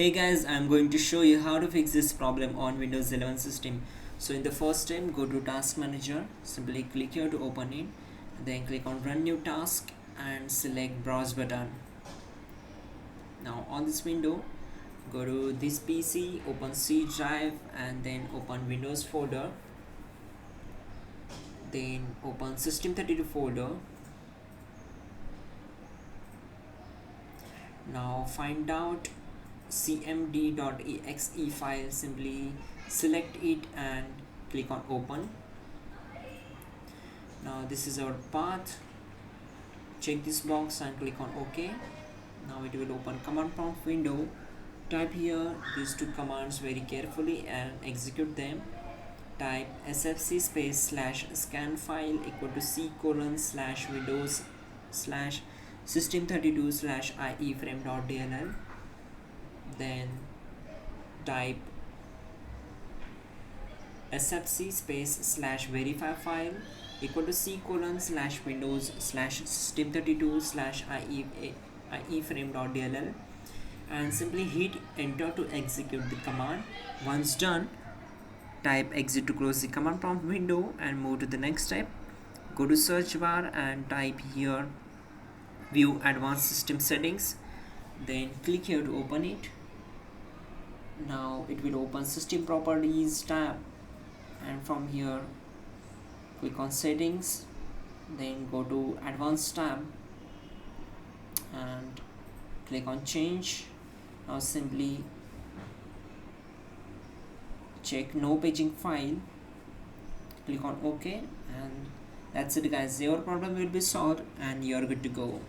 Hey guys, I'm going to show you how to fix this problem on Windows 11 system. So in the first step, go to Task Manager, simply click here to open it, then click on Run New Task and select Browse button. Now on this window, go to this PC, open C drive and then open Windows folder, then open System32 folder. Now find out cmd.exe file, simply select it and click on open. Now this is our path, check this box and click on OK. Now it will open command prompt window. Type here these two commands very carefully and execute them. Type sfc space /scan file equal to c:/windows/ system32/iframe.dll. Then type sfc space /verify file equal to c:/windows/ system32/iframe.dll and simply hit enter to execute the command. Once done, type exit to close the command prompt window and move to the next step. Go to search bar and type here view advanced system settings, then click here to open it. Now it will open system properties tab and from here click on settings, then go to advanced tab and click on change. Now simply check no paging file, click on OK, and that's it guys. Your problem will be solved and you're good to go.